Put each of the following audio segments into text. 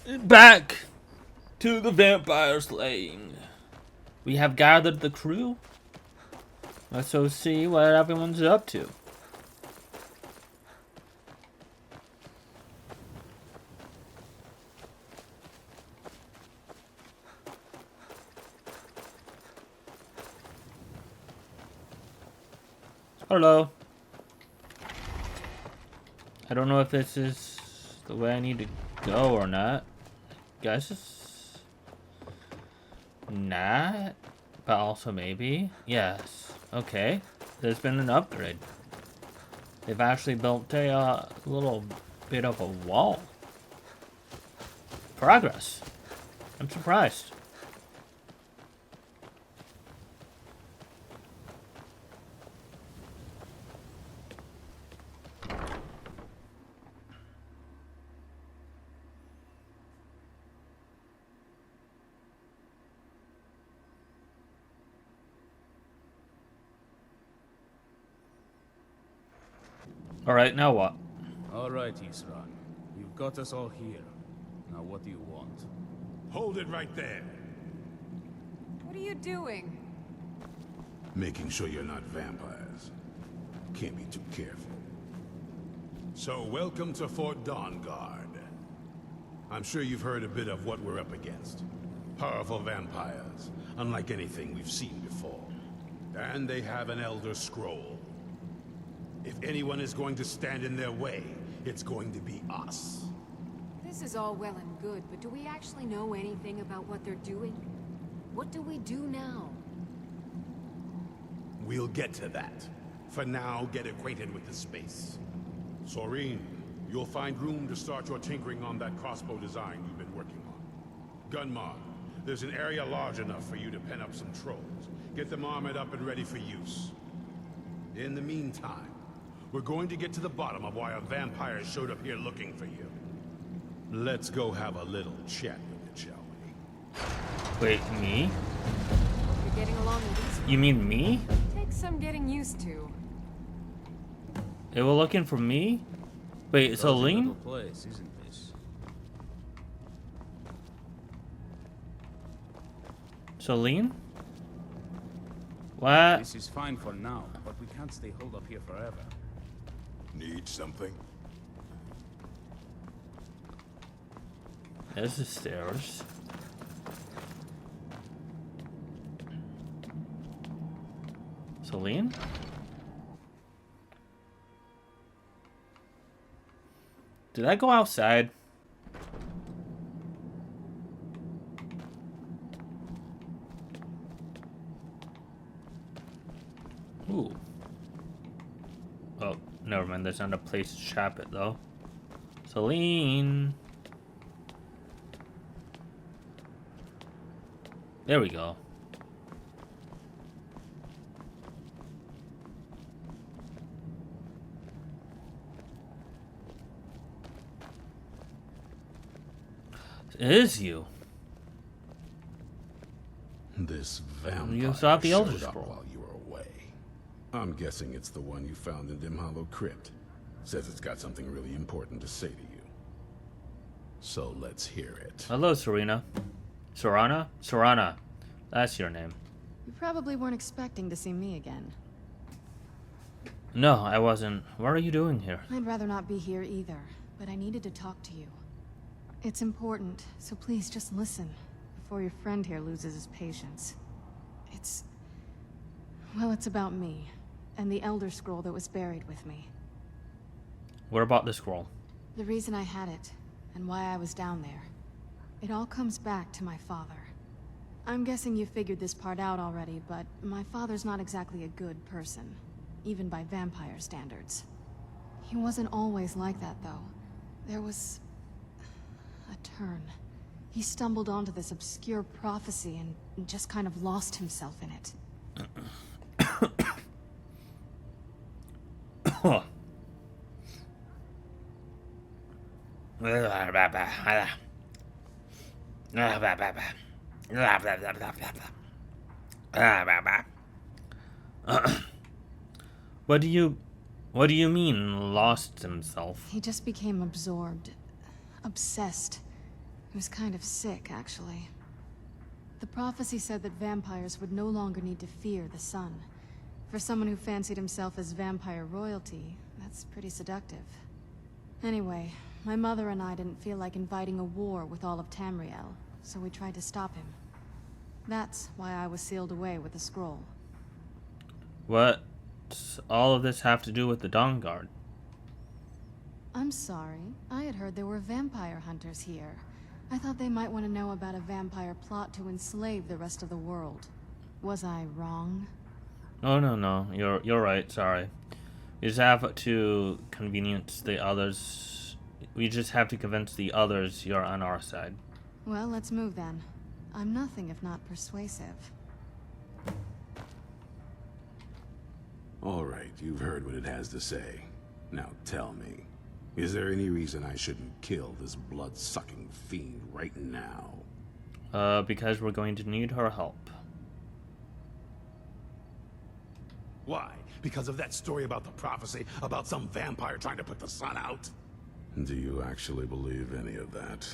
Back to the vampire slaying. We have gathered the crew. Let's go see what everyone's up to. Hello. I don't know if this is the way I need to go or not. Guess it's not, but also maybe. Yes. Okay. There's been an upgrade. They've actually built a little bit of a wall. Progress. I'm surprised. Alright, now what? Alright, Isran. You've got us all here. Now what do you want? Hold it right there. What are you doing? Making sure you're not vampires. Can't be too careful. So, welcome to Fort Dawngaurd. I'm sure you've heard a bit of what we're up against. Powerful vampires, unlike anything we've seen before. And they have an Elder Scroll. If anyone is going to stand in their way, it's going to be us. This is all well and good, but do we actually know anything about what they're doing? What do we do now? We'll get to that. For now, get acquainted with the space. Soreen, you'll find room to start your tinkering on that crossbow design you've been working on. Gunmar, there's an area large enough for you to pen up some trolls. Get them armored up and ready for use. In the meantime, we're going to get to the bottom of why a vampire showed up here looking for you. Let's go have a little chat with it, shall we? Wait, me? You're getting along with these? You mean me? Takes some getting used to. They were looking for me? Wait, it's Cozy Aline? little place, isn't this? Celine? What? This is fine for now, but we can't stay holed up here forever. Need something? There's the stairs. Celine? Did I go outside? Ooh. Oh, never mind. There's not a place to shop it, though. Celine. There we go. It is you. This vampire You saw the Elder showed up Scroll. while you were away. I'm guessing it's the one you found in Dim Hollow Crypt. Says it's got something really important to say to you. So let's hear it. Hello, Serena. Sorana? Sorana. That's your name. You probably weren't expecting to see me again. No, I wasn't. What are you doing here? I'd rather not be here either, but I needed to talk to you. It's important, so please just listen, before your friend here loses his patience. Well, it's about me, and the Elder Scroll that was buried with me. What about the scroll? The reason I had it, and why I was down there. It all comes back to my father. I'm guessing you figured this part out already, but my father's not exactly a good person, even by vampire standards. He wasn't always like that, though. There was a turn. He stumbled onto this obscure prophecy and just kind of lost himself in it. What do you mean lost himself? He just became absorbed, obsessed. He was kind of sick, actually. The prophecy said that vampires would no longer need to fear the sun. For someone who fancied himself as vampire royalty, that's pretty seductive. Anyway, my mother and I didn't feel like inviting a war with all of Tamriel, so we tried to stop him. That's why I was sealed away with the scroll. What's all of this have to do with the Dawngaurd? I'm sorry. I had heard there were vampire hunters here. I thought they might want to know about a vampire plot to enslave the rest of the world. Was I wrong? No. You're right. Sorry. We just have to convenience the others. We just have to convince the others you're on our side. Well, let's move then. I'm nothing if not persuasive. All right, you've heard what it has to say. Now tell me, is there any reason I shouldn't kill this blood-sucking fiend right now? Because we're going to need her help. Why? Because of that story about the prophecy, about some vampire trying to put the sun out? Do you actually believe any of that?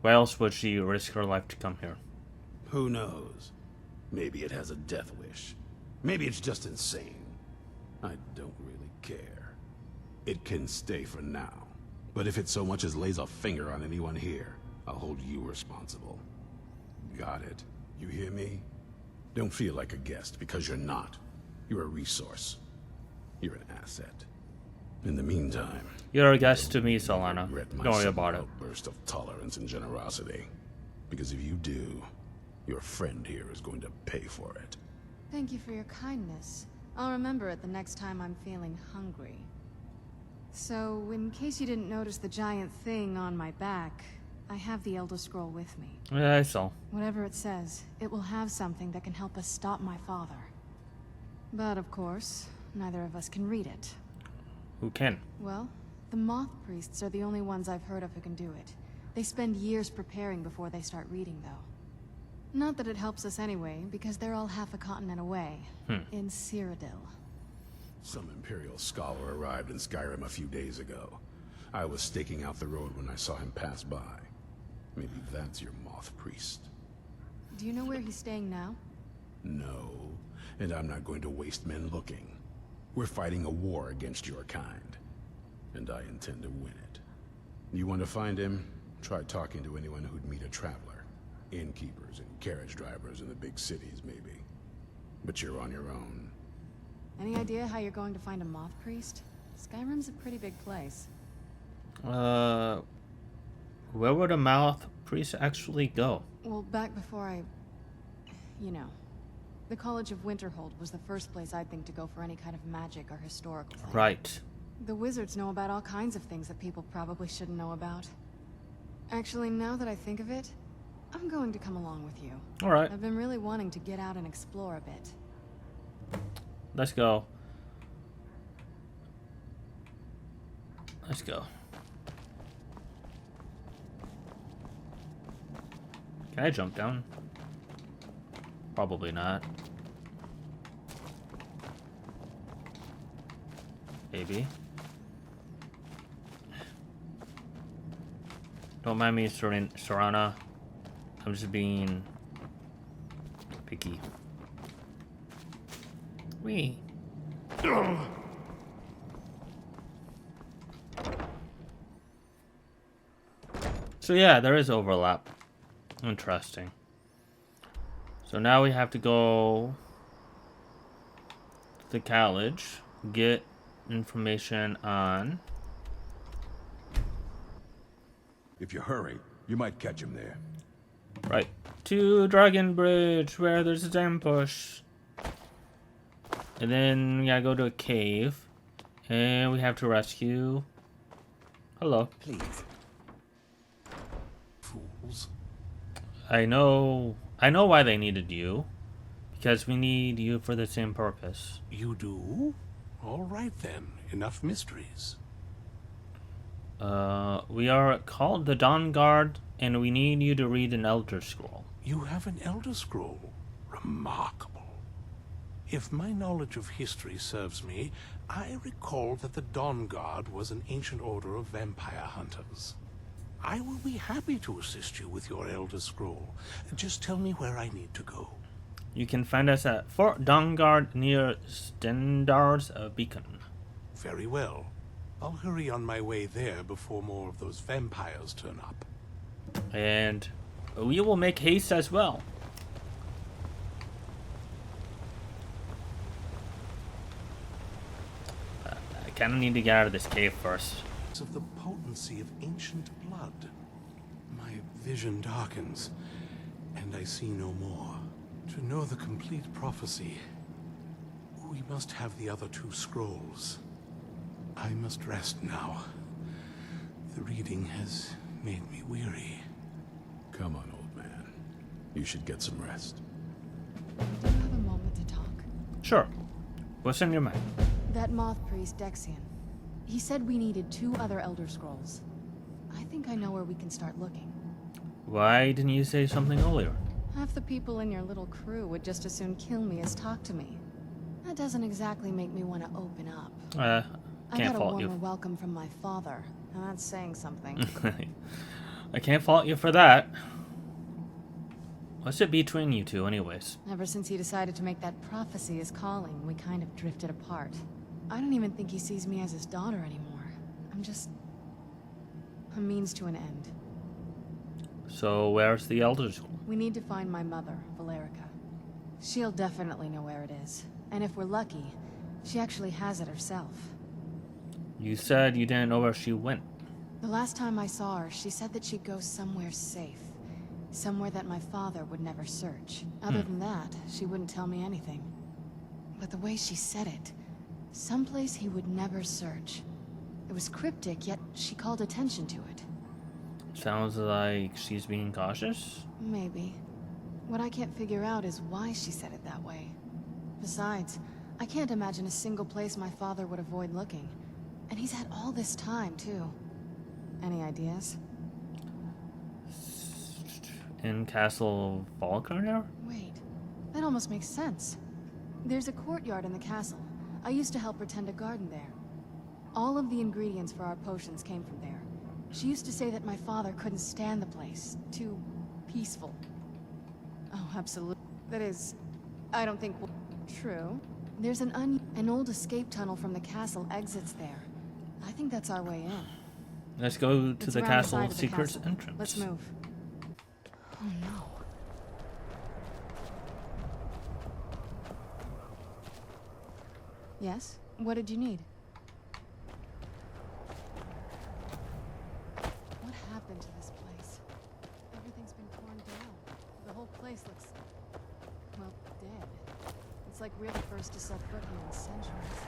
Why else would she risk her life to come here? Who knows? Maybe it has a death wish. Maybe it's just insane. I don't really care. It can stay for now. But if it so much as lays a finger on anyone here, I'll hold you responsible. Got it? You hear me? Don't feel like a guest, because you're not. You're a resource. You're an asset. In the meantime... You're a guest to me, Solana. regret my Don't worry sudden about it. outburst of tolerance and generosity. Because if you do, your friend here is going to pay for it. Thank you for your kindness. I'll remember it the next time I'm feeling hungry. So, in case you didn't notice the giant thing on my back, I have the Elder Scroll with me. Yeah, I saw. Whatever it says, it will have something that can help us stop my father. But of course, neither of us can read it. Who can? Well, the Moth Priests are the only ones I've heard of who can do it. They spend years preparing before they start reading, though. Not that it helps us anyway, because they're all half a continent away, in Cyrodiil. Some Imperial scholar arrived in Skyrim a few days ago. I was staking out the road when I saw him pass by. Maybe that's your Moth Priest. Do you know where he's staying now? No, and I'm not going to waste men looking. We're fighting a war against your kind, and I intend to win it. You want to find him? Try talking to anyone who'd meet a traveler. Innkeepers and carriage drivers in the big cities, maybe. But you're on your own. Any idea how you're going to find a Moth Priest? Skyrim's a pretty big place. Where would a Moth Priest actually go? Well, back before I... You know. The College of Winterhold was the first place I'd think to go for any kind of magic or historical thing. Right. The wizards know about all kinds of things that people probably shouldn't know about. Actually, now that I think of it, I'm going to come along with you. Alright, I've been really wanting to get out and explore a bit. let's go. Let's go. Can I jump down? Probably not. Maybe. Don't mind me, Serana. I'm just being picky. Wee. So yeah, there is overlap. Interesting. So now we have to go to the college, get information on... If you hurry, you might catch him there. Right. To Dragon Bridge, where there's an ambush. And then we gotta go to a cave. And we have to rescue... Hello. Please. Fools. I know why they needed you. Because we need you for the same purpose. You do? All right then. Enough mysteries. We are called the Dawngaurd, and we need you to read an Elder Scroll. You have an Elder Scroll. Remarkable. If my knowledge of history serves me, I recall that the Dawngaurd was an ancient order of vampire hunters. I will be happy to assist you with your Elder Scroll. Just tell me where I need to go. You can find us at Fort Dawngaurd near Stendar's Beacon. Very well. I'll hurry on my way there before more of those vampires turn up. And we will make haste as well. I kind of need to get out of this cave first. Of the potency of ancient blood. My vision darkens, and I see no more. To know the complete prophecy, we must have the other two scrolls. I must rest now. The reading has made me weary. Come on, old man. You should get some rest. Do you have a moment to talk? Sure. What's in your mind? That moth priest, Dexian. He said we needed 2 other Elder Scrolls. I think I know where we can start looking. Why didn't you say something earlier? Half the people in your little crew would just as soon kill me as talk to me. That doesn't exactly make me want to open up. I Can't got a fault warmer you. welcome from my father, and that's saying something. I can't fault you for that. What's it between you two, anyways? Ever since he decided to make that prophecy his calling, we kind of drifted apart. I don't even think he sees me as his daughter anymore. I'm just a means to an end. So where's the Elder Scroll? We need to find my mother, Valerica. She'll definitely know where it is. And if we're lucky, she actually has it herself. You said you didn't know where she went. The last time I saw her, she said that she'd go somewhere safe. Somewhere that my father would never search. Other than that, she wouldn't tell me anything. But the way she said it, someplace he would never search. It was cryptic, yet she called attention to it. Sounds like she's being cautious. Maybe. What I can't figure out is why she said it that way. Besides, I can't imagine a single place my father would avoid looking. And he's had all this time, too. Any ideas? In Castle Valkarnar? Wait, that almost makes sense. There's a courtyard in the castle. I used to help her tend a garden there. All of the ingredients for our potions came from there. She used to say that my father couldn't stand the place. Too peaceful. Oh, absolutely. That is, I don't think... True. There's an old escape tunnel from the castle exits there. I think that's our way in. Let's go to It's the around castle side of the secret's castle. entrance. Let's move. Oh no. Yes? What did you need? What happened to this place? Everything's been torn down. The whole place looks, well, dead. It's like we're the first to set foot here in centuries.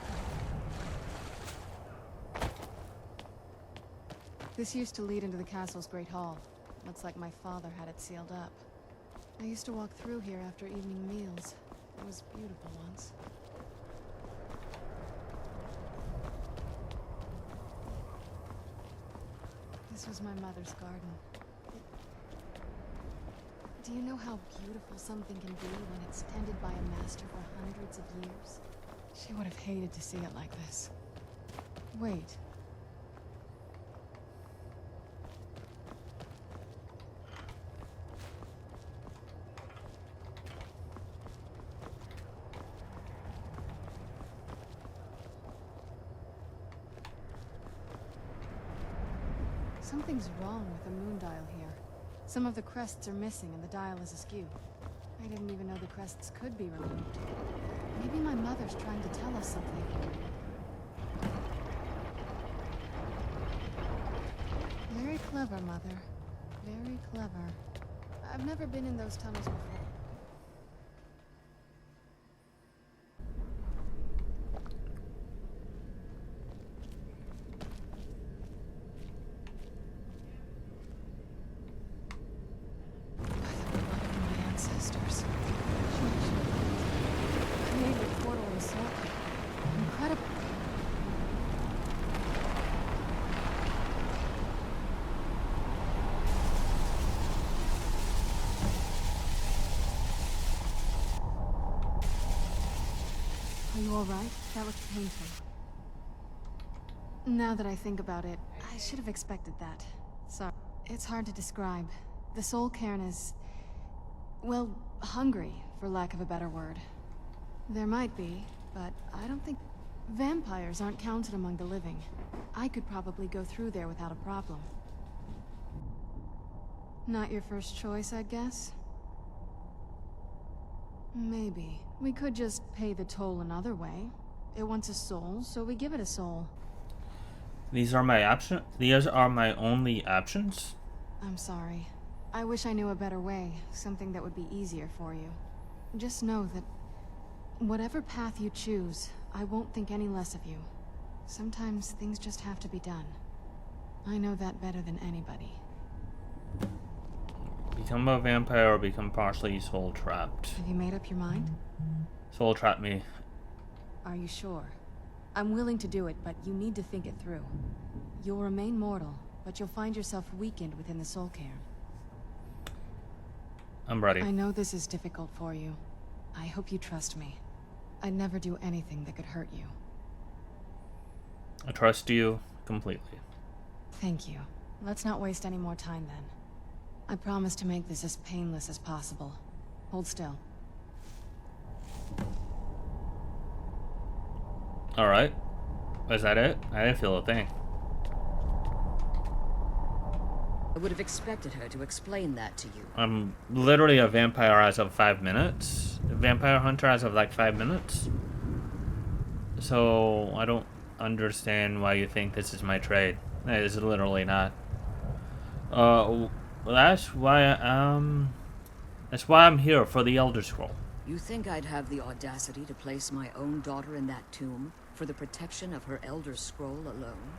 This used to lead into the castle's great hall. Looks like my father had it sealed up. I used to walk through here after evening meals. It was beautiful once. This was my mother's garden. Do you know how beautiful something can be when it's tended by a master for hundreds of years? She would have hated to see it like this. Wait. Something's wrong with the moon dial here. Some of the crests are missing and the dial is askew. I didn't even know the crests could be removed. Maybe my mother's trying to tell us something. Very clever, Mother. Very clever. I've never been in those tunnels before. Are you alright? That looked painful. Now that I think about it, I should have expected that. Sorry. It's hard to describe. The soul cairn is... well, hungry, for lack of a better word. There might be, but I don't think... Vampires aren't counted among the living. I could probably go through there without a problem. Not your first choice, I'd guess? Maybe. We could just pay the toll another way. It wants a soul, so we give it a soul. These are my options? These are my only options? I'm sorry. I wish I knew a better way, something that would be easier for you. Just know that whatever path you choose, I won't think any less of you. Sometimes things just have to be done. I know that better than anybody. Become a vampire or become partially soul trapped. Have you made up your mind? Soul trap me. Are you sure? I'm willing to do it, but you need to think it through. You'll remain mortal, but you'll find yourself weakened within the soul cairn. I'm ready. I know this is difficult for you. I hope you trust me. I'd never do anything that could hurt you. I trust you completely. Thank you. Let's not waste any more time then. I promise to make this as painless as possible. Hold still. Alright. Was that it? I didn't feel a thing. I would have expected her to explain that to you. I'm literally a vampire as of 5 minutes. A vampire hunter as of like 5 minutes. So I don't understand why you think this is my trade. It is literally not. That's why I'm here, for the Elder Scroll. You think I'd have the audacity to place my own daughter in that tomb for the protection of her Elder Scroll alone?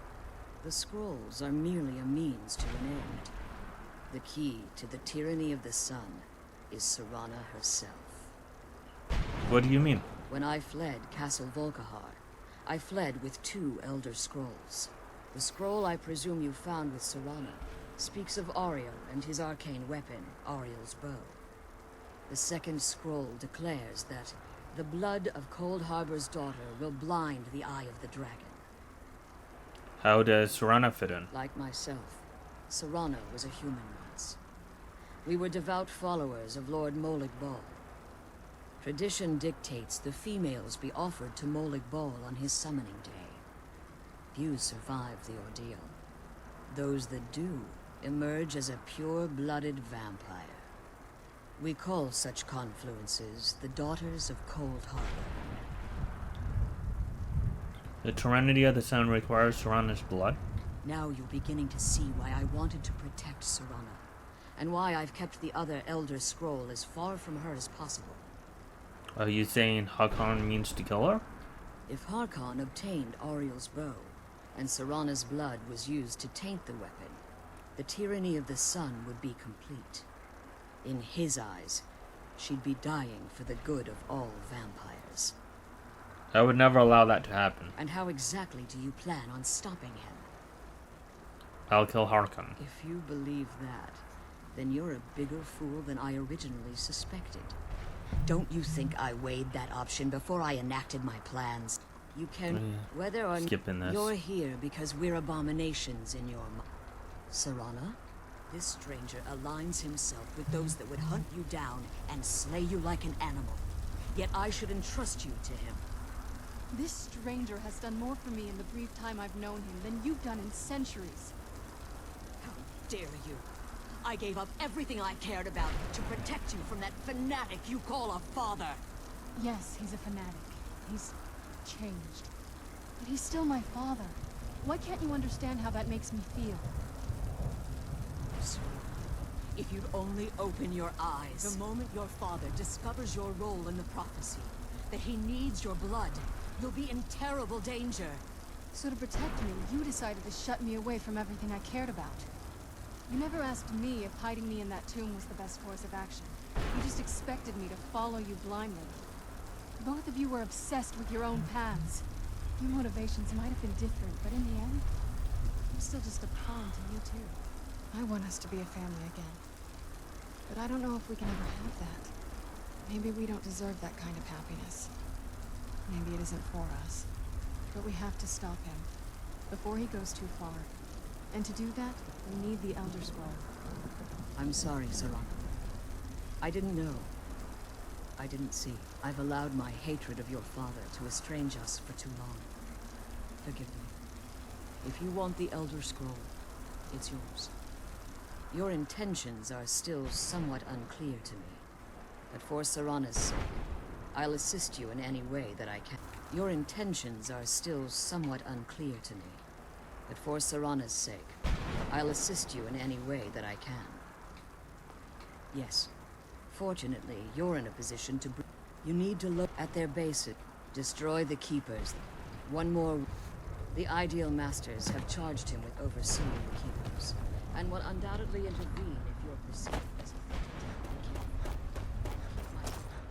The scrolls are merely a means to an end. The key to the tyranny of the sun is Serana herself. What do you mean? When I fled Castle Volkihar, I fled with 2 Elder Scrolls. The scroll I presume you found with Serana speaks of Ariel and his arcane weapon, Ariel's bow. The second scroll declares that the blood of Cold Harbor's daughter will blind the eye of the dragon. How does Serana fit in? Like myself, Serana was a human once. We were devout followers of Lord Molig Bal. Tradition dictates the females be offered to Molig Bal on his summoning day. Few survive the ordeal. Those that do emerge as a pure-blooded vampire. We call such confluences the Daughters of Cold Harbor. The Tyranny of the Sun requires Serana's blood? Now you're beginning to see why I wanted to protect Serana, and why I've kept the other Elder Scroll as far from her as possible. Are you saying Hakan means to kill her? If Harkon obtained Ariel's bow, and Serana's blood was used to taint the weapon, the tyranny of the sun would be complete. In his eyes, she'd be dying for the good of all vampires. I would never allow that to happen. And how exactly do you plan on stopping him? I'll kill Harkon. If you believe that, then you're a bigger fool than I originally suspected. Don't you think I weighed that option before I enacted my plans? You can... whether or Skipping this. You're here because we're abominations in your mind. Serana? This stranger aligns himself with those that would hunt you down and slay you like an animal. Yet I should entrust you to him. This stranger has done more for me in the brief time I've known him than you've done in centuries. How dare you? I gave up everything I cared about to protect you from that fanatic you call a father. Yes, he's a fanatic. He's changed. But he's still my father. Why can't you understand how that makes me feel? If you'd only open your eyes. The moment your father discovers your role in the prophecy, that he needs your blood, you'll be in terrible danger. So to protect me, you decided to shut me away from everything I cared about. You never asked me if hiding me in that tomb was the best course of action. You just expected me to follow you blindly. Both of you were obsessed with your own paths. Your motivations might have been different, but in the end, I'm still just a pawn to you too. I want us to be a family again. But I don't know if we can ever have that. Maybe we don't deserve that kind of happiness. Maybe it isn't for us. But we have to stop him, before he goes too far. And to do that, we need the Elder Scroll. I'm sorry, Serana. I didn't know. I didn't see. I've allowed my hatred of your father to estrange us for too long. Forgive me. If you want the Elder Scroll, it's yours. Your intentions are still somewhat unclear to me. But for Serana's sake, I'll assist you in any way that I can. Your intentions are still somewhat unclear to me. But for Serana's sake, I'll assist you in any way that I can. Yes. Fortunately, you're in a position to... You need to look at their bases. Destroy the Keepers. One more... The Ideal Masters have charged him with overseeing the Keepers, and will undoubtedly intervene if you're perceived as a threat. My orders.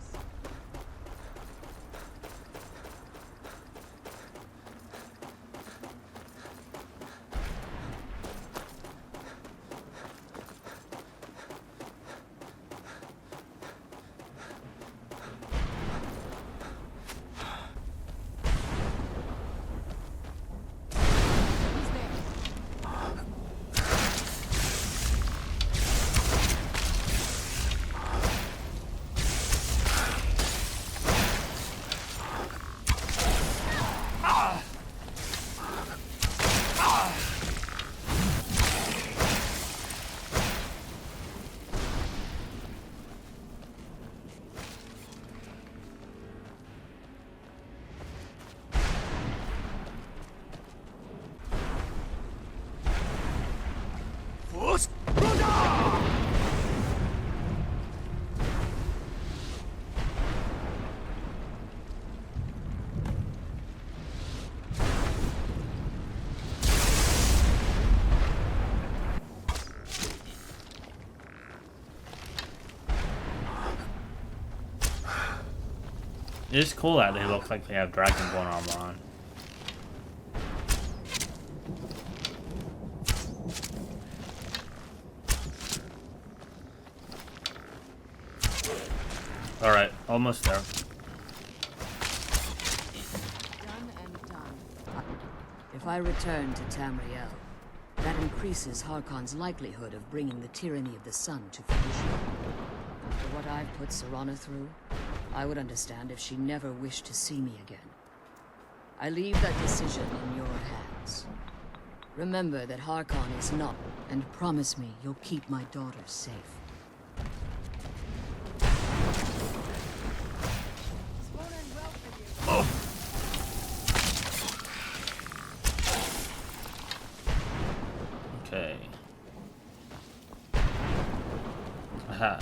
It's cool that they look like they have Dragonborn armor on. Alright, almost there. Done and done. If I return to Tamriel, that increases Harkon's likelihood of bringing the tyranny of the sun to fruition. After what I've put Serana through, I would understand if she never wished to see me again. I leave that decision in your hands. Remember that Harkon is not, and promise me you'll keep my daughters safe. Okay. Aha.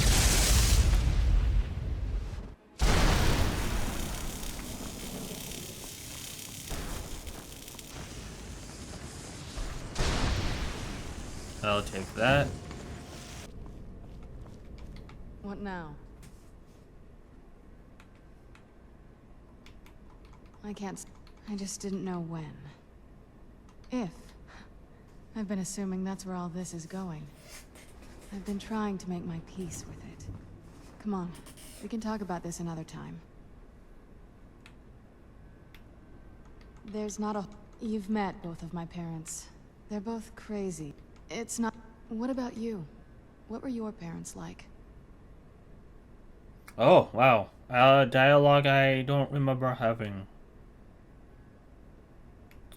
I'll take that. What now? I can't... I just didn't know when. If. I've been assuming that's where all this is going. I've been trying to make my peace with it. Come on, we can talk about this another time. There's not a... You've met both of my parents. They're both crazy. It's not... What about you? What were your parents like? Oh, wow. Dialogue I don't remember having.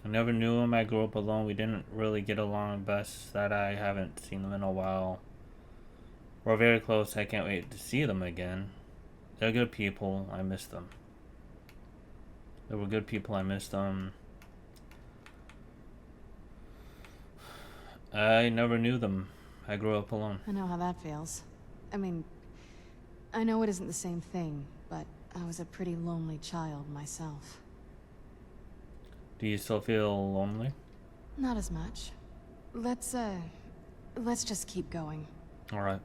I never knew him. I grew up alone. We didn't really get along. Best that I haven't seen them in a while. We're very close. I can't wait to see them again. They're good people. I miss them. They were good people. I miss them. I never knew them. I grew up alone. I know how that feels. I mean, I know it isn't the same thing, but I was a pretty lonely child myself. Do you still feel lonely? Not as much. Let's just keep going. Alright.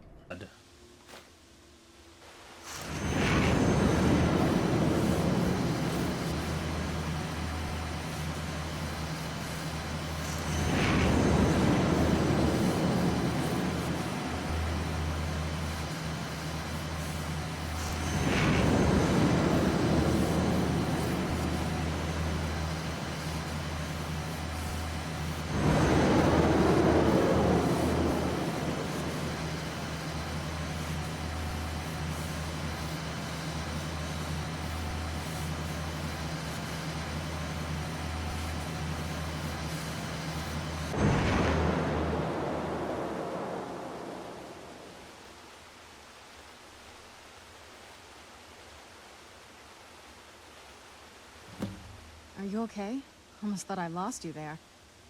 Are you okay? Almost thought I lost you there.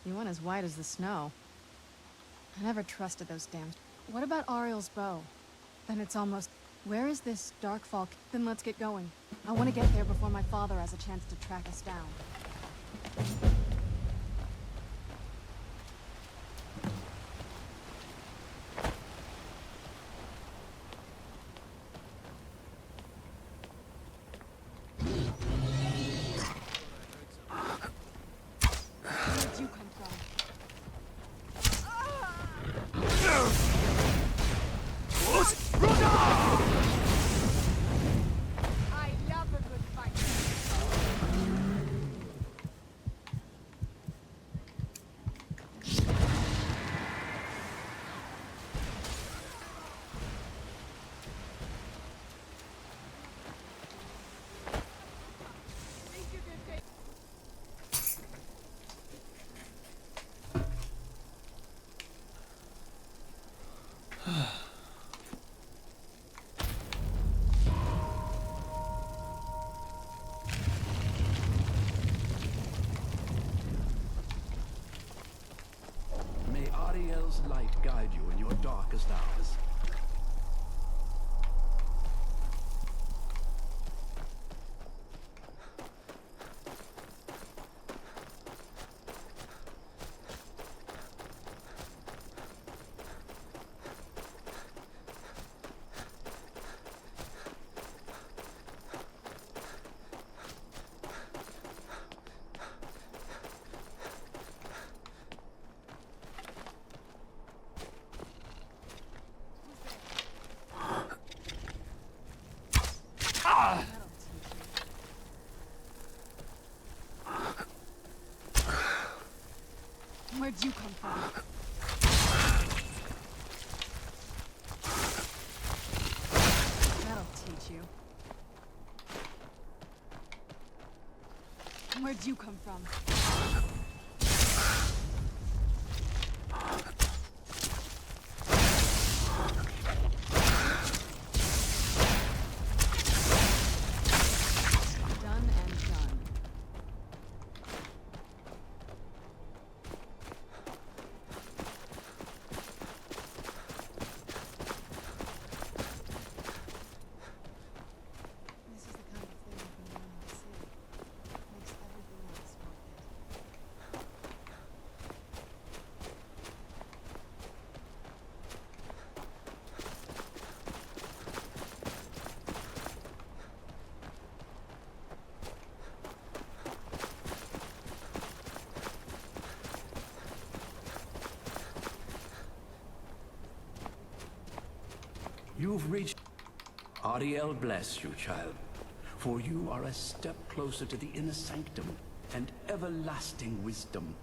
You went as white as the snow. I never trusted those damn... What about Ariel's bow? Then it's almost... Where is this Darkfall? Then let's get going. I want to get there before my father has a chance to track us down. Where'd you come from? I love a good fight. May Ariel's light guide you in your darkest hours. Where'd you come from? That'll teach you. Where'd you come from? Done and done. This is the kind of thing you can learn in the city. Makes everything else worth it. You've reached... Ariel bless you, child, for you are a step closer to the inner sanctum and everlasting wisdom.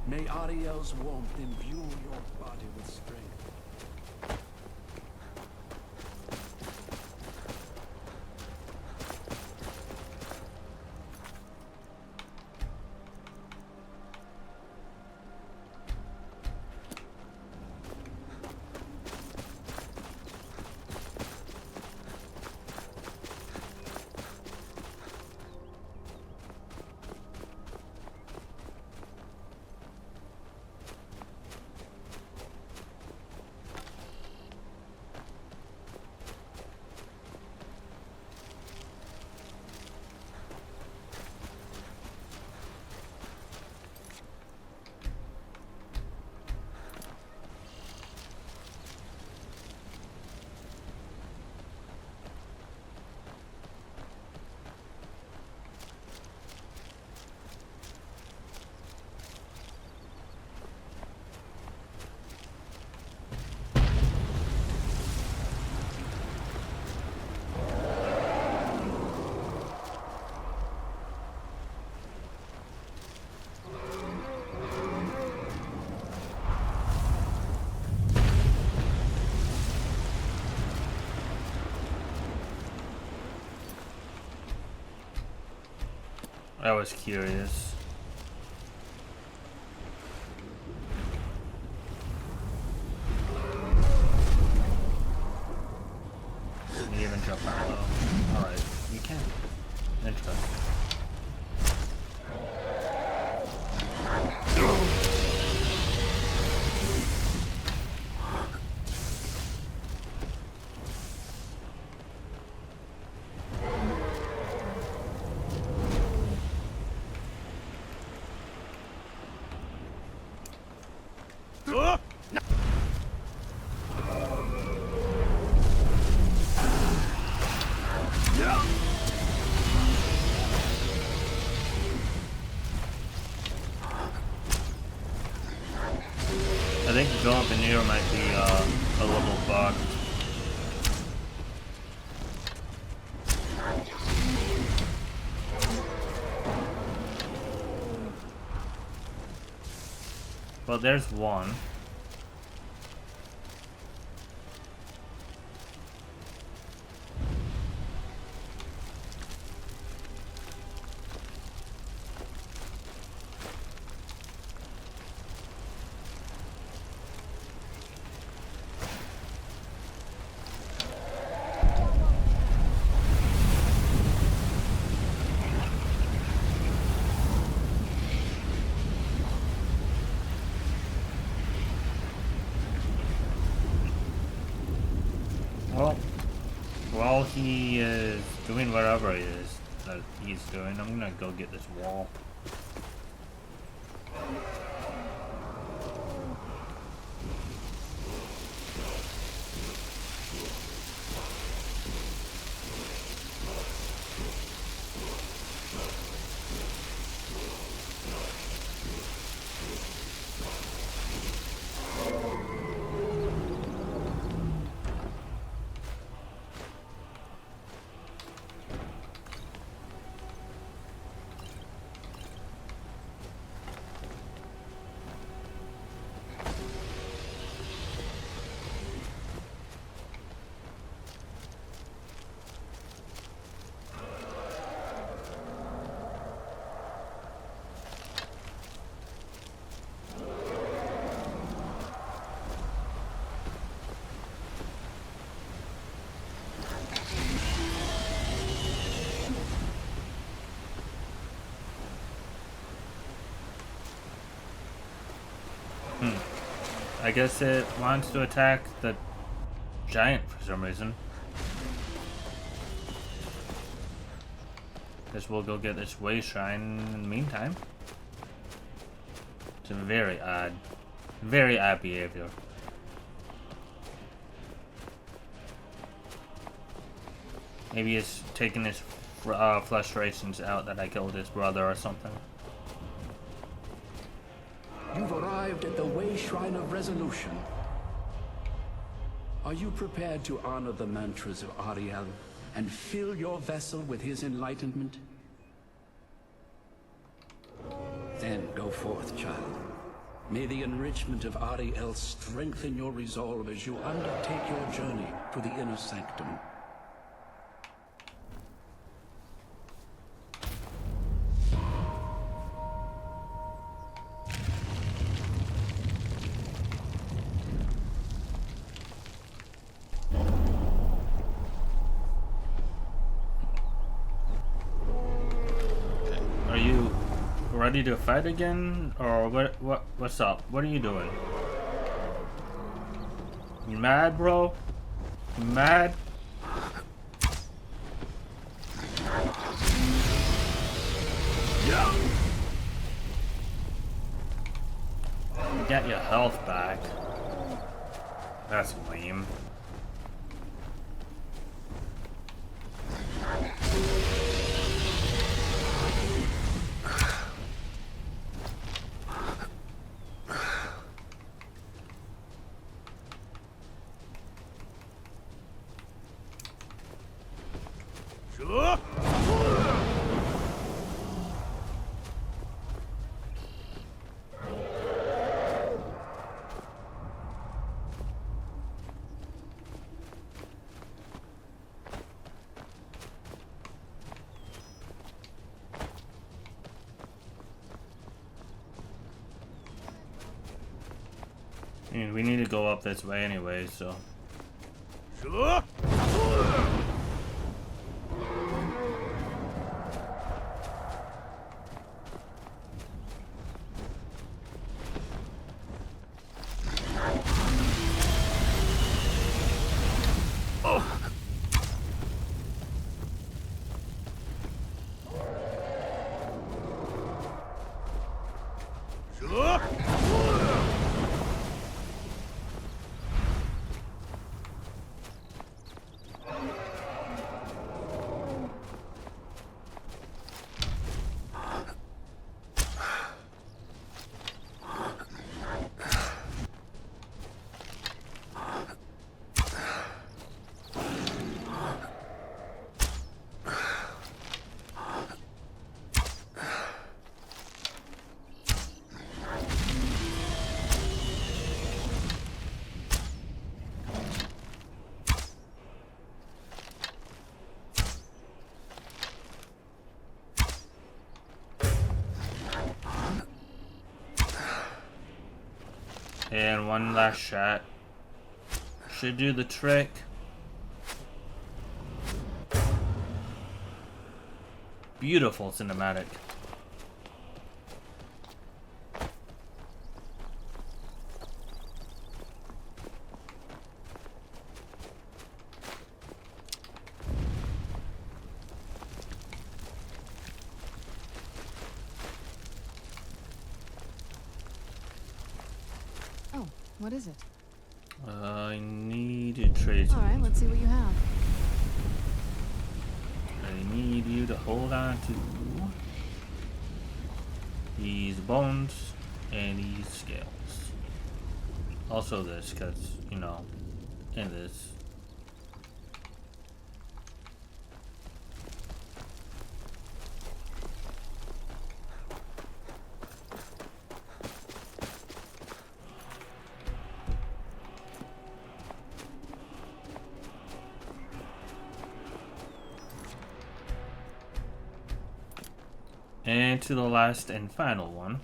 May Ariel's warmth imbue your body with strength. I was curious. Can you even jump out low? Alright, you can. Interesting. I think going up in here might be a little bug. Well, there's one. Well, while he is doing whatever it is that he's doing, I'm gonna go get this wall. I guess it wants to attack the giant for some reason. Guess we'll go get this way shrine in the meantime. It's a very odd behavior. Maybe it's taking his frustrations out that I killed his brother or something. You've arrived at the Way Shrine of Resolution. Are you prepared to honor the mantras of Ariel and fill your vessel with his enlightenment? Then go forth, child. May the enrichment of Ariel strengthen your resolve as you undertake your journey to the inner sanctum. Ready to fight again, or what's up? What are you doing? You mad, bro? You mad? Get your health back. That's lame. I mean, we need to go up this way anyway, so. And one last shot. Should do the trick. Beautiful cinematic. Oh, what is it? I need to trade. Alright, let's see what you have. I need you to hold on to these bones and these scales. Also this, because, you know, and this. And to the last and final one.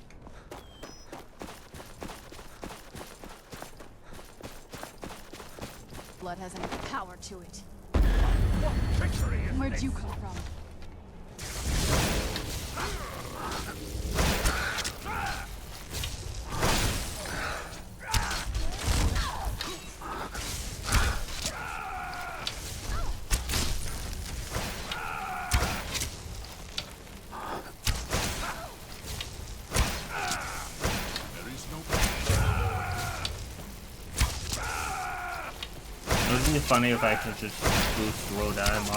Blood has any power to it. What victory is Where'd this? you come from? It would be funny if I could just boost Rodime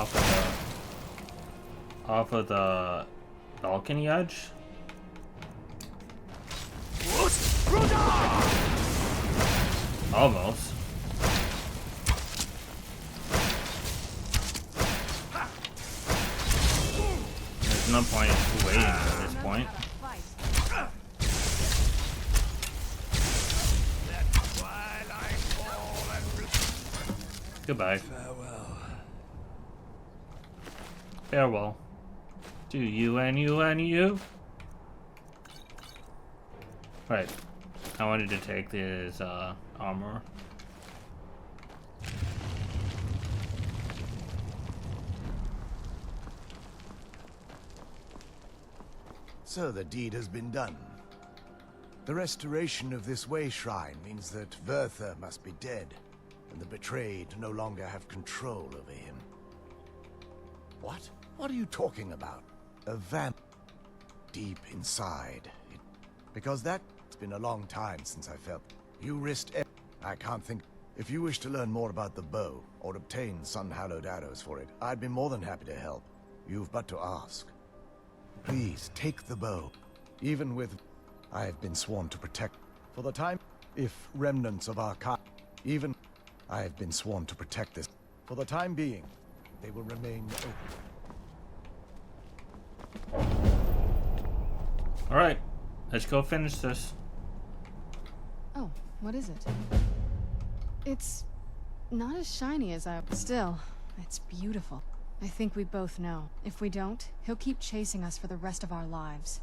off of the balcony edge. Almost. There's no point waiting at this point. Goodbye. Farewell. Farewell. To you and you and you. Right. I wanted to take this armor. So the deed has been done. The restoration of this way shrine means that Verther must be dead, and the betrayed no longer have control over him. What? What are you talking about? A vamp deep inside. Because that's been a long time since I felt. You risked I can't think. If you wish to learn more about the bow, or obtain sun-hallowed arrows for it, I'd be more than happy to help. You've but to ask. Please, take the bow. Even with... I have been sworn to protect... For the time, if remnants of our kind... Even... I have been sworn to protect this. For the time being, they will remain open. Alright. Let's go finish this. Oh, what is it? It's not as shiny as I... Still, it's beautiful. I think we both know. If we don't, he'll keep chasing us for the rest of our lives.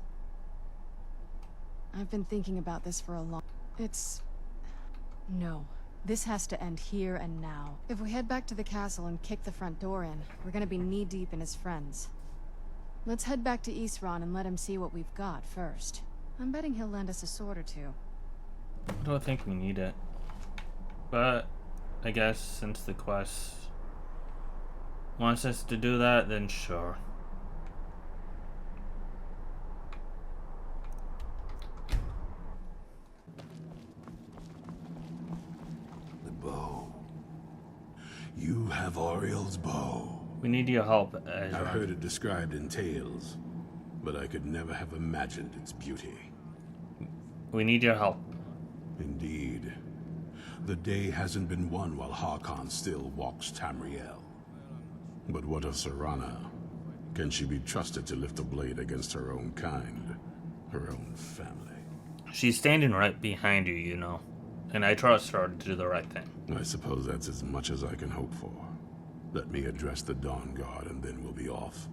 I've been thinking about this for a long... It's No. This has to end here and now. If we head back to the castle and kick the front door in, we're gonna be knee-deep in his friends. Let's head back to Isran and let him see what we've got first. I'm betting he'll lend us a sword or two. I don't think we need it. But I guess since the quest wants us to do that, then sure. The bow. You have Oriel's bow. We need your help, I've Ezra. heard it described in tales, but I could never have imagined its beauty. We need your help. Indeed. The day hasn't been won while Harkon still walks Tamriel. But what of Serana? Can she be trusted to lift a blade against her own kind? Her own family? She's standing right behind you, you know. And I trust her to do the right thing. I suppose that's as much as I can hope for. Let me address the Dawngaurd and then we'll be off.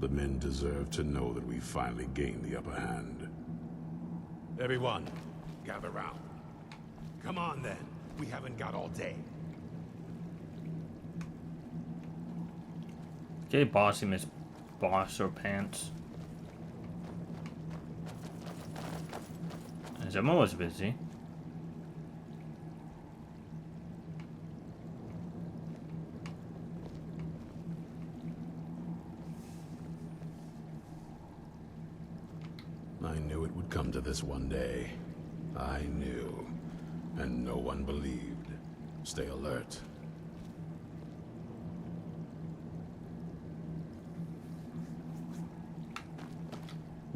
The men deserve to know that we finally gained the upper hand. Everyone, gather round. Come on then. We haven't got all day. Okay, bossy Miss Boss or Pants. Zemo was busy. I knew it would come to this one day. I knew. And no one believed. Stay alert.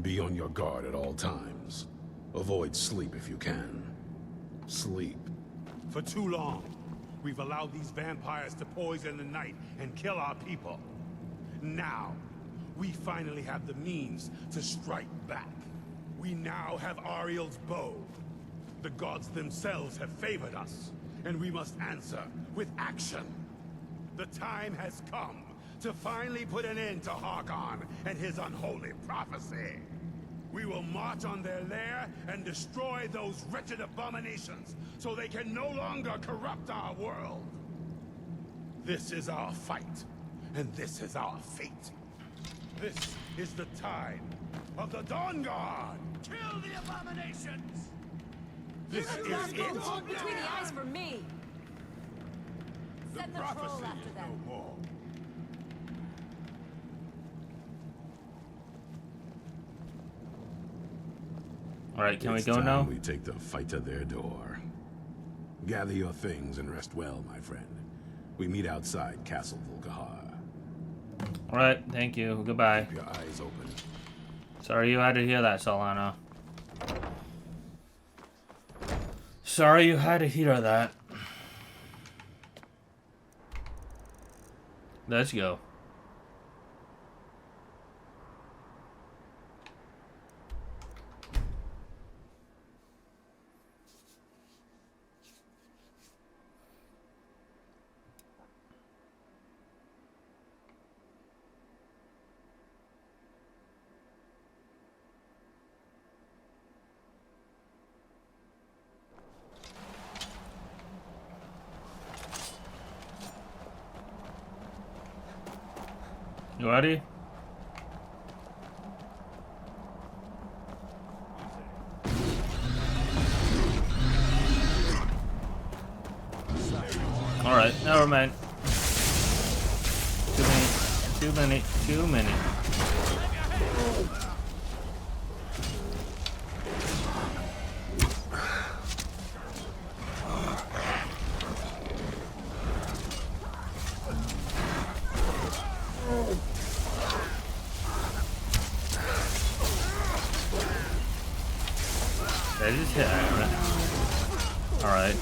Be on your guard at all times. Avoid sleep if you can. Sleep. For too long, we've allowed these vampires to poison the night and kill our people. Now, we finally have the means to strike back. We now have Ariel's bow. The gods themselves have favored us, and we must answer with action. The time has come to finally put an end to Harkon and his unholy prophecy. We will march on their lair and destroy those wretched abominations so they can no longer corrupt our world. This is our fight, and this is our fate. This is the time of the Dawngaurd! Kill the abominations! This is it! Between the eyes for me! The Send the troll prophecy after is them. no more. Alright, can we It's go time now? we take the fight to their door. Gather your things and rest well, my friend. We meet outside Castle Volkahar. Alright, thank you. Goodbye. Keep your eyes open. Sorry you had to hear that, Solana. Sorry you had to hear that. Let's go. You ready? Alright, never mind. Too many. I just hit Aaron. Alright.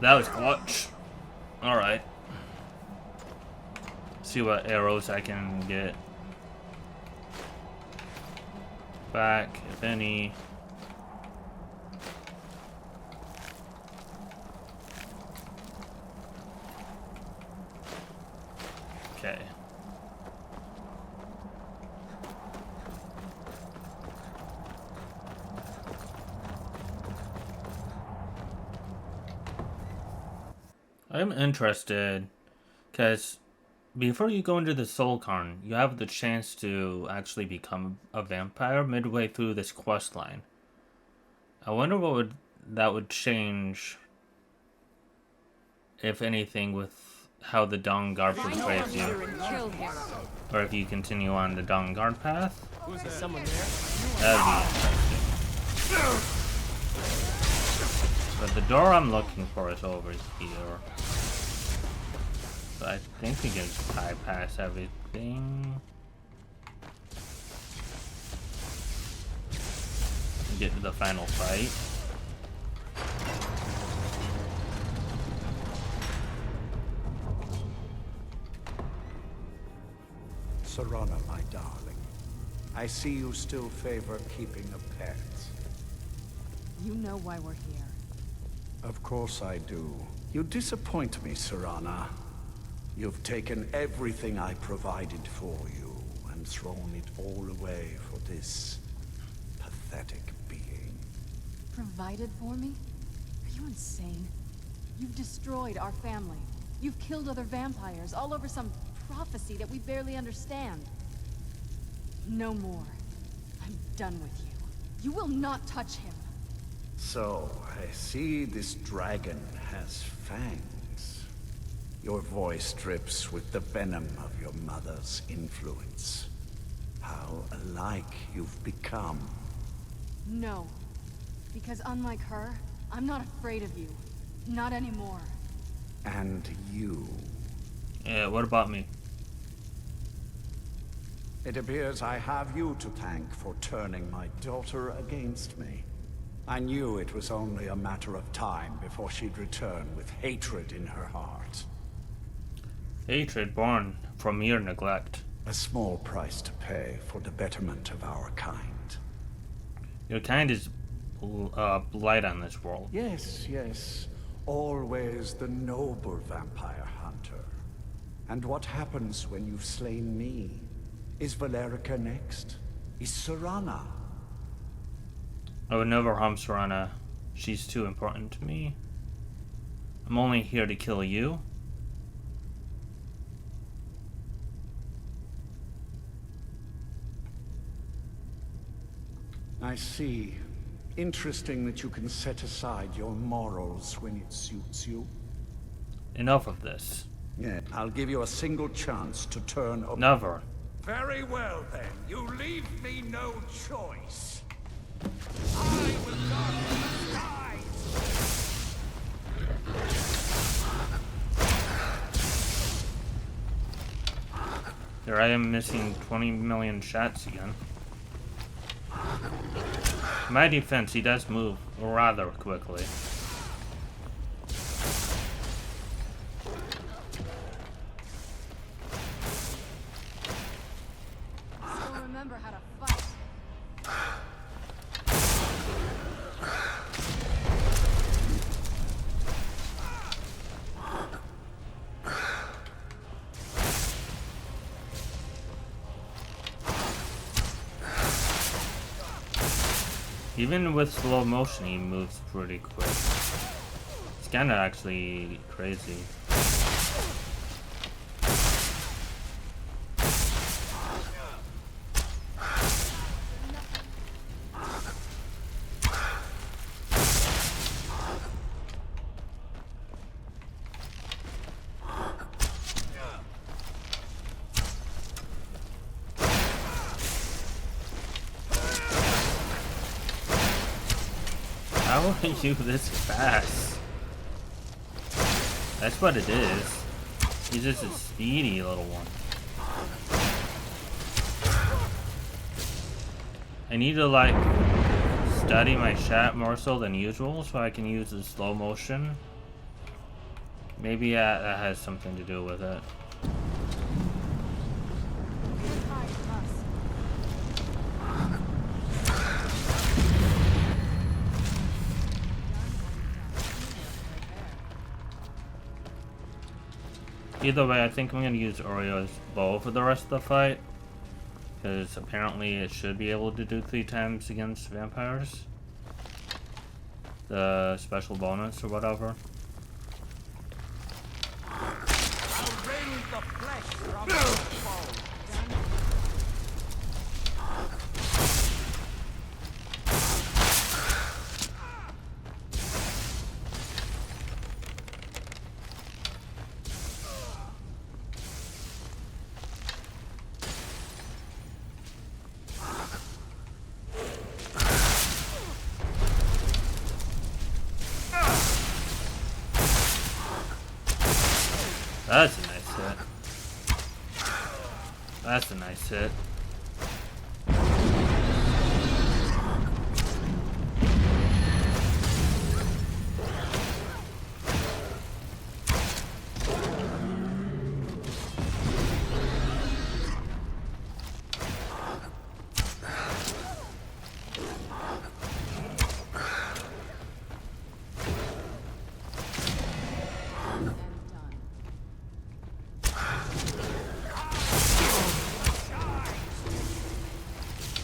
That was clutch. Alright. See what arrows I can get back, if any. Okay. I'm interested, because before you go into the Soul Cairn, you have the chance to actually become a vampire midway through this quest line. I wonder what that would change, if anything, with how the Dawngaurd portrays you. Or if you continue on the Dawngaurd path. Someone there? That'd be interesting. But the door I'm looking for is over here. So I think we can just bypass everything. Get to the final fight. Serana, my darling. I see you still favor keeping a pet. You know why we're here. Of course I do. You disappoint me, Serana. You've taken everything I provided for you and thrown it all away for this pathetic being. Provided for me? Are you insane? You've destroyed our family. You've killed other vampires, all over some prophecy that we barely understand. No more. I'm done with you. You will not touch him. So, I see this dragon has fangs. Your voice drips with the venom of your mother's influence. How alike you've become. No. Because unlike her, I'm not afraid of you. Not anymore. And you. Yeah, what about me? It appears I have you to thank for turning my daughter against me. I knew it was only a matter of time before she'd return with hatred in her heart. Hatred born from mere neglect. A small price to pay for the betterment of our kind. Your kind is blight on this world. Yes, yes. Always the noble vampire hunter. And what happens when you've slain me? Is Valerica next? Is Serana? I would never harm Serana. She's too important to me. I'm only here to kill you. I see. Interesting that you can set aside your morals when it suits you. Enough of this. Yeah, I'll give you a single chance to turn up. Never. Very well then. You leave me no choice. I will not die. There I am missing 20 million shots again. In my defense, he does move rather quickly. Still remember how to fight. Even with slow motion, he moves pretty quick. It's kinda actually crazy. How are you this fast? That's what it is. He's just a speedy little one. I need to like study my chat more so than usual so I can use the slow motion. Maybe that has something to do with it. Either way, I think I'm going to use Oreo's bow for the rest of the fight. Because apparently it should be able to do 3 times against vampires. The special bonus or whatever. That's a nice hit. That's a nice hit.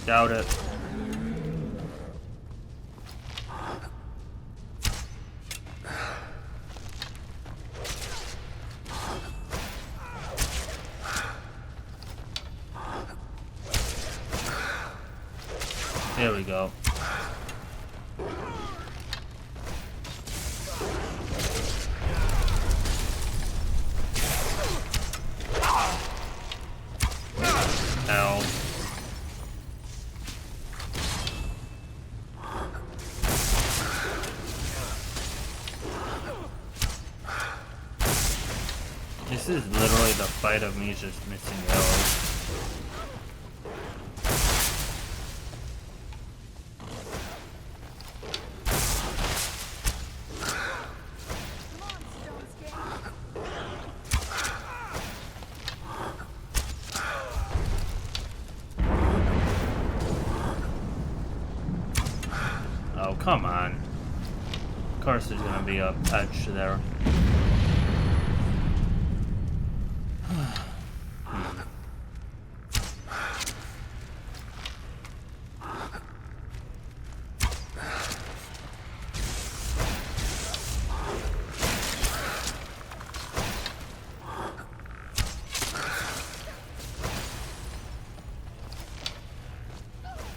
Doubt it. There we go. Ow. This is literally the fight of me just missing arrows. Oh, come on. Of course there's gonna be a patch there.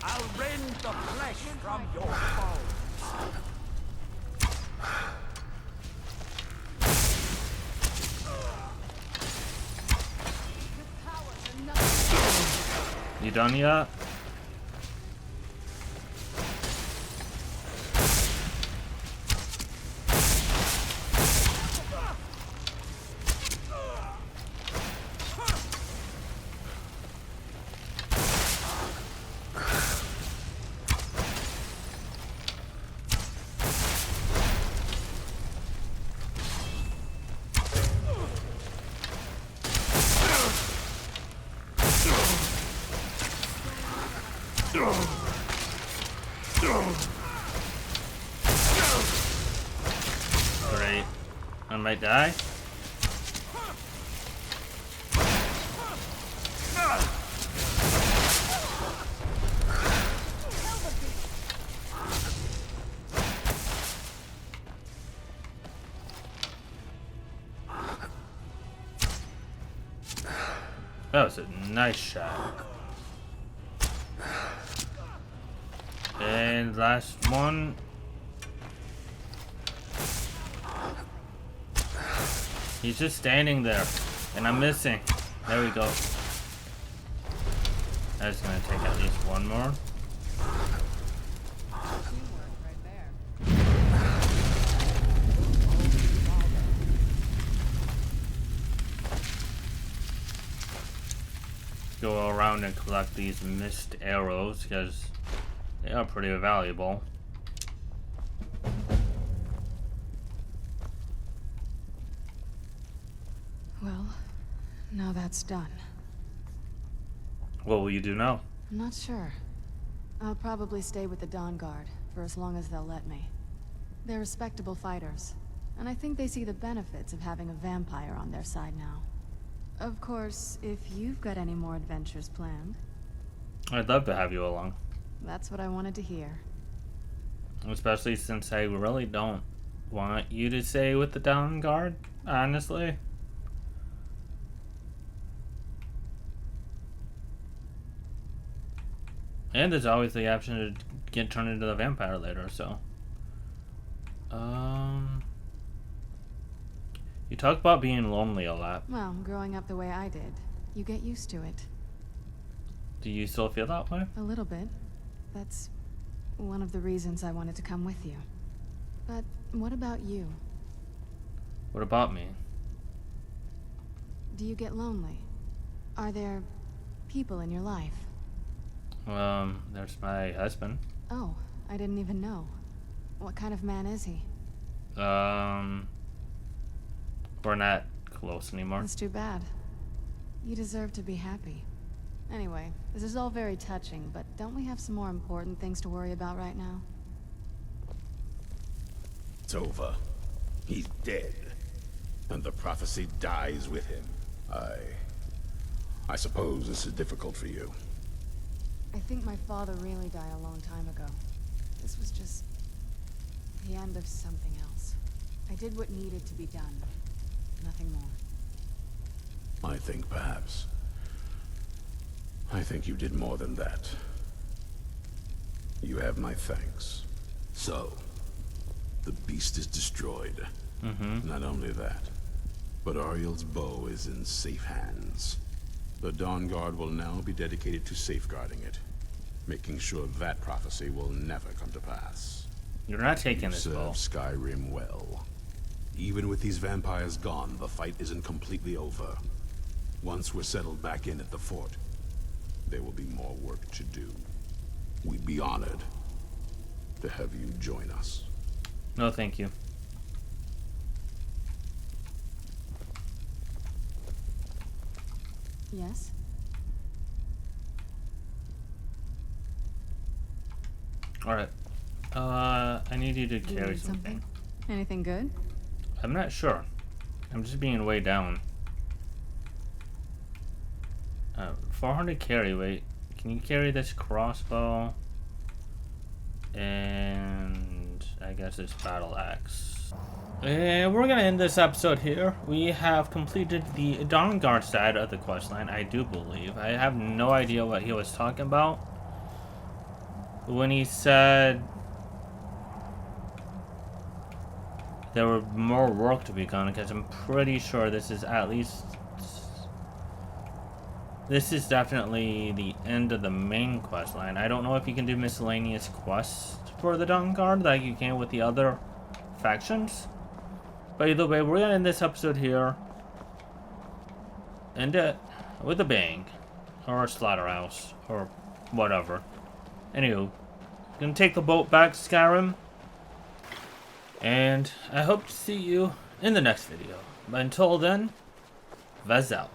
I'll rend the flesh from your bones. You done yet? Great. I might die. That was a nice shot. And last one. He's just standing there, and I'm missing. There we go. That's gonna take at least one more. Go around and collect these missed arrows, because They are pretty valuable. Well, now that's done. What will you do now? I'm not sure. I'll probably stay with the Dawngaurd for as long as they'll let me. They're respectable fighters, and I think they see the benefits of having a vampire on their side now. Of course, if you've got any more adventures planned. I'd love to have you along. That's what I wanted to hear. Especially since I really don't want you to stay with the Dawngaurd, honestly. And there's always the option to get turned into the vampire later, so. You talk about being lonely a lot. Well, growing up the way I did, you get used to it. Do you still feel that way? A little bit. That's one of the reasons I wanted to come with you. But what about you? What about me? Do you get lonely? Are there people in your life? There's my husband. Oh, I didn't even know. What kind of man is he? We're not close anymore. That's too bad. You deserve to be happy. Anyway, this is all very touching, but don't we have some more important things to worry about right now? It's over. He's dead. And the prophecy dies with him. I suppose this is difficult for you. I think my father really died a long time ago. This was just the end of something else. I did what needed to be done. Nothing more. I think perhaps. I think you did more than that. You have my thanks. So, the beast is destroyed. Not only that, but Ariel's bow is in safe hands. The Dawnguard will now be dedicated to safeguarding it, making sure that prophecy will never come to pass. You're not taking this serve bow. Skyrim well. Even with these vampires gone, the fight isn't completely over. Once we're settled back in at the fort, there will be more work to do. We'd be honored to have you join us. No, thank you. Yes? Alright. I need you to You carry need something. Anything good? I'm not sure. I'm just being way down. 400 carry weight. Can you carry this crossbow? And I guess this battle axe. And we're gonna end this episode here. We have completed the Dawnguard side of the questline, I do believe. I have no idea what he was talking about when he said there were more work to be done, because I'm pretty sure this is at least... This is definitely the end of the main quest line. I don't know if you can do miscellaneous quests for the Dawnguard like you can with the other factions. But either way, we're gonna end this episode here. End it with a bang. Or a slaughterhouse. Or whatever. Anywho, gonna take the boat back to Skyrim. And I hope to see you in the next video. But until then, Vezara.